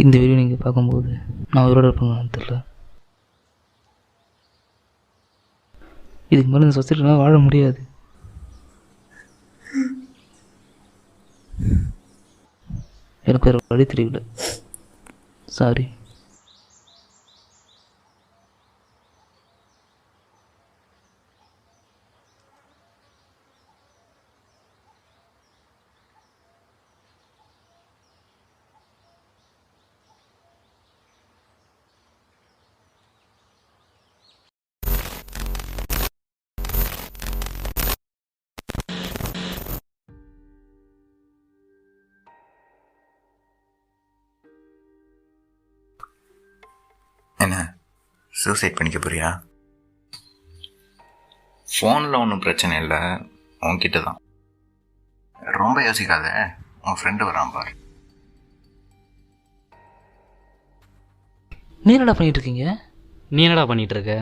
இந்த வீடியோ நீங்கள் பார்க்கும்போது நான் உயிரோட இருப்பேன்னு தெரியல. இதுக்கு மேலே இந்த சொசைட்டிலாம் வாழ முடியாது. எனக்கு வேறு வழி தெரியல. சாரி. என்ன சூசைட் பண்ணிக்க போறியா? ஃபோனில் ஒன்றும் பிரச்சனை இல்லை, உன்கிட்ட தான். ரொம்ப யோசிக்காத, உன் ஃப்ரெண்டு வரான் பார். நீ என்னடா பண்ணிகிட்டு இருக்கீங்க? நீ என்னடா பண்ணிகிட்டு இருக்க?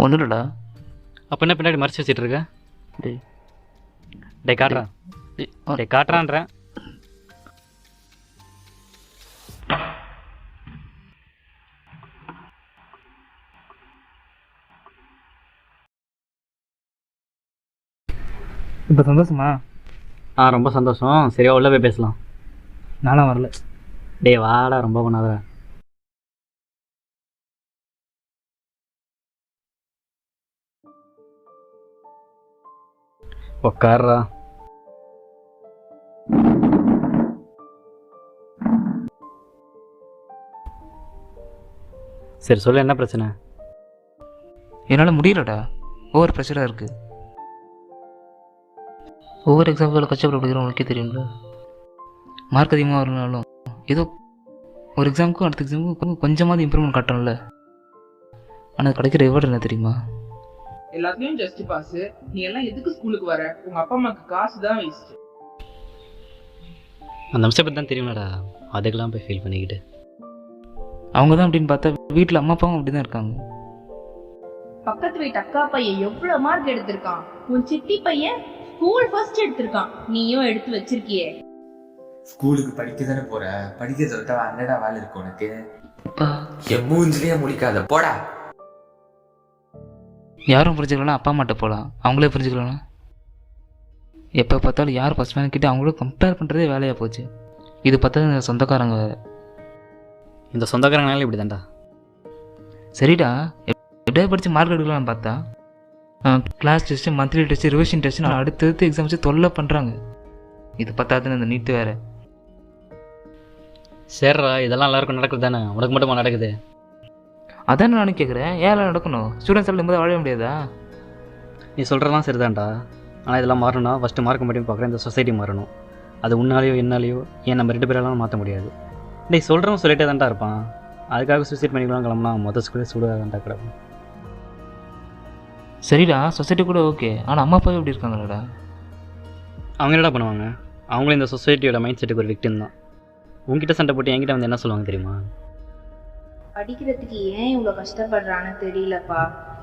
ஒன்றும் இல்லைடா. அப்போ என்ன பின்னாடி மறைச்சி வச்சுட்டு இருக்க? டே காட்டுறான், டே காட்டுறான்றேன். இப்போ சந்தோஷமா? ரொம்ப சந்தோஷம். சரியா உள்ள போய் பேசலாம். நானும் வரல. டே வாடா, ரொம்ப பண்ணாத. உக்கார்றா. சரி சொல்லு, என்ன பிரச்சனை? என்னால் முடியலடா, ஓவர் ப்ரெஷராக இருக்குது. ஒவ்வொரு எக்ஸாம்பிள் கஷ்டப்பட படிக்கிறோம், உனக்கே தெரியும்ல. மார்க் அதிகமாக வரலனாலும் ஏதோ ஒரு எக்ஸாமுக்கும் அடுத்த எக்ஸாமுக்கும் கொஞ்சமாவது இம்ப்ரூவ்மெண்ட் காட்டணும்ல. ஆனால் கிடைக்கிற ரிவார்டு என்ன தெரியுமா? எல்லாத்துலயும் ஜஸ்ட் பாஸ். நீ எல்லாம் எதுக்கு ஸ்கூலுக்கு வர? உங்க அப்பா அம்மாக்கு காசு தான் வேஸ்ட். அந்த நிமிஷம் பற்றி தான் தெரியுமாடா, அதுக்கெல்லாம் போய் ஃபீல் பண்ணிக்கிட்டு. அவங்க தான் அப்படின்னு பார்த்தா வீட்டில் அம்மா அப்பாவும் அப்படி தான் இருக்காங்க. பக்கத்து வீட்டு அக்கா பையன் எவ்வளவு மார்க் எடுத்திருக்கான், உன் சித்தி பையன் ஸ்கூல் ஃபர்ஸ்ட் எடுத்திருக்கான், நீயும் எடுத்து வச்சிருக்கியே. ஸ்கூலுக்கு படிக்க தானே போற, படிக்கிறத விட்டா அண்ணடா வேலை இருக்கு உனக்கு. என் மூஞ்சிலேயே முடிக்காத, போடா. யாரும் புரிஞ்சுக்கலன்னா அப்பா அம்மாட்ட போகலாம், அவங்களே புரிஞ்சுக்கலன்னா எப்போ பார்த்தாலும் யார் ஃபஸ்ட் மேன் கிட்டே அவங்களோட கம்பேர் பண்ணுறதே வேலையாக போச்சு. இது பார்த்தா சொந்தக்காரங்க வேறு. இந்த சொந்தக்காரங்கனால இப்படி தான்டா. சரிடா, எப்படியா படித்து மார்க் எடுக்கலாம்னு பார்த்தா class test, monthly test, revision test, அடுத்தடுத்து எக்ஸாம் வச்சு தொல்லை பண்ணுறாங்க. இது பார்த்தாதுன்னு இந்த நீட்டு வேறு. சரிடா, இதெல்லாம் எல்லாருக்கும் நடக்குது தானே, உனக்கு மட்டுமா நடக்குது? அதான் நானும் கேட்குறேன், ஏன் நடக்கணும்? ஸ்டூடெண்ட்ஸ் எல்லாம் போது வாழ முடியாதா? நீ சொல்கிறதெல்லாம் சரிதான்டா. ஆனால் இதெல்லாம் மாறணும்னா ஃபஸ்ட்டு மார்க் மட்டும் பார்க்குறேன், இந்த சொசைட்டி மாறணும். அது உன்னாலேயோ என்னாலேயோ ஏன் நம்ம 2 பேரெல்லாம் மாற்ற முடியாது. டேய் சொல்கிறவன் சொல்லிட்டே தான்டா இருப்பான். அதுக்காக சூசைட் பண்ணிக்கலாம் கிளம்புனா மொதல் ஸ்கூலே சூடாதான்டா கிடக்கும். சரிடா, சொசைட்டி கூட ஓகே, ஆனால் அம்மா அப்பாவே எப்படி இருக்காங்கடா? அவங்க என்னடா பண்ணுவாங்க? அவங்களும் இந்த சொசைட்டியோட மைண்ட் செட்டுக்கு ஒரு விக்டிம் தான். உங்ககிட்ட சண்டை போட்டு என்கிட்ட வந்து என்ன சொல்லுவாங்க தெரியுமா? படிக்கிறதுக்கு ஏன் இவ்வளவு கஷ்டப்படுறான்னு தெரியலப்பா.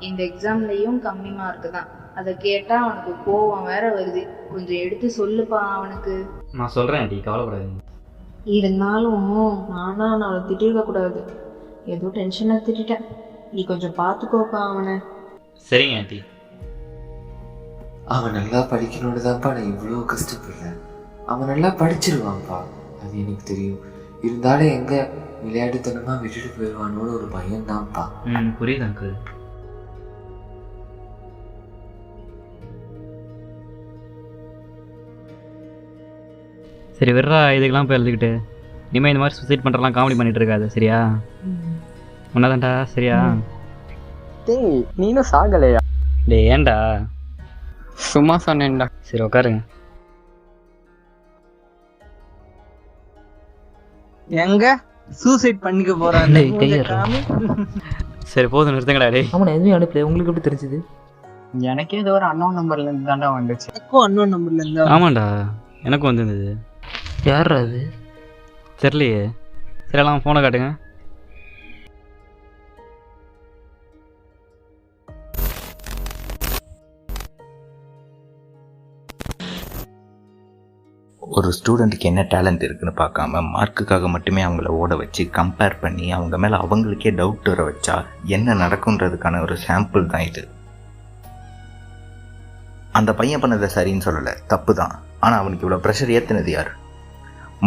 இந்த எக்ஸாம்லயும் கம்மி மார்க் தான். அதை கேட்டா அவனுக்கு கோவம் வேற வருது. கொஞ்சம் எடுத்து சொல்லுப்பா அவனுக்கு. நான் சொல்கிறேன் ஆண்டி, கவலைப்படாதீங்க. இருந்தாலும் நானா அவனை திட்டிருக்க கூடாது. ஏதோ டென்ஷனாக திட்டேன். நீ கொஞ்சம் பார்த்துக்கோப்பா அவனை. சரிங்க ஆண்டி. அவன் நல்லா படிக்கணும்னு தான்ப்பா நான் இவ்வளோ கஷ்டப்படுறேன். அவன் நல்லா படிச்சிருவான்ப்பா, அது எனக்கு தெரியும். இருந்தாலும் எங்க விளையாட்டுத்தனமா விட்டுட்டு போயிடுவானோன்னு ஒரு பயம் தான்ப்பா. புரியுது அங்கிள். சரி விட்றா, இதுக்கெல்லாம் போய் எழுதிக்கிட்டு இனிமேல் இந்த மாதிரி சூசைட் பண்ணுறலாம் காமெடி பண்ணிட்டு இருக்காது, சரியா? உன்னதான்டா, சரியா? டேய் நீனும் சாகலையா? டே ஏன்டா? சும்மா சொன்னேன்டா. சரி உட்காருங்க. எங்க சூசைட் பண்ணிக்க போறான்? சரி போதும், நிறுத்துங்கடா. டே அவனை எதுவும் அனுப்பல, உங்களுக்கு எப்படி தெரிஞ்சுது? எனக்கே ஏதோ ஒரு அன்னோன் நம்பர்ல இருந்து தாண்டா வந்துச்சு. எனக்கும் அன்னோன் நம்பர்ல இருந்து. ஆமாண்டா, எனக்கும் வந்திருந்தது. யாரா அது? தெரியலையே. சரி எல்லாம் ஃபோனை காட்டுங்க. ஒரு ஸ்டூடெண்ட்டுக்கு என்ன டேலண்ட் இருக்குன்னு பார்க்காம மார்க்குக்காக மட்டுமே அவங்கள ஓட வச்சு கம்பேர் பண்ணி அவங்க மேலே அவங்களுக்கே டவுட் வர வச்சா என்ன நடக்குன்றதுக்கான ஒரு சாம்பிள் தான் இது. அந்த பையன் பண்ணதை சரின்னு சொல்லலை, தப்பு தான். ஆனால் அவனுக்கு இவ்வளோ ப்ரெஷர் ஏற்றுனது யார்?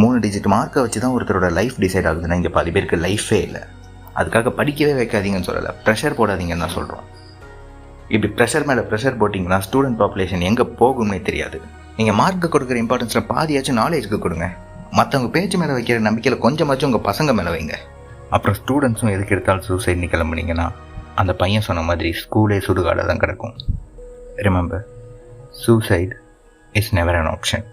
3 டிஜிட் மார்க்கை வச்சு தான் ஒருத்தரோட லைஃப் டிசைட் ஆகுதுன்னா இங்கே பாதி பேருக்கு லைஃபே இல்லை. அதுக்காக படிக்கவே வைக்காதீங்கன்னு சொல்லலை, ப்ரெஷர் போடாதீங்கன்னு தான் சொல்கிறோம். இப்படி ப்ரெஷர் மேலே ப்ரெஷர் போட்டிங்கன்னா ஸ்டூடெண்ட் பாப்புலேஷன் எங்கே போகுமே தெரியாது. நீங்கள் மார்க்கு கொடுக்குற இம்பார்ட்டன்ஸில் பாதியாச்சும் நாலேஜுக்கு கொடுங்க. மற்றவங்க பேச்சு மேலே வைக்கிற நம்பிக்கையில் கொஞ்சமாச்சும் உங்கள் பசங்க மேலே வைங்க. அப்புறம் ஸ்டூடெண்ட்ஸும் எதுக்கு எடுத்தாலும் சூசைட்னு கிளம்புனீங்கன்னா அந்த பையன் சொன்ன மாதிரி ஸ்கூலே சுடுகாடாக தான் கிடக்கும். Remember, suicide is never an option.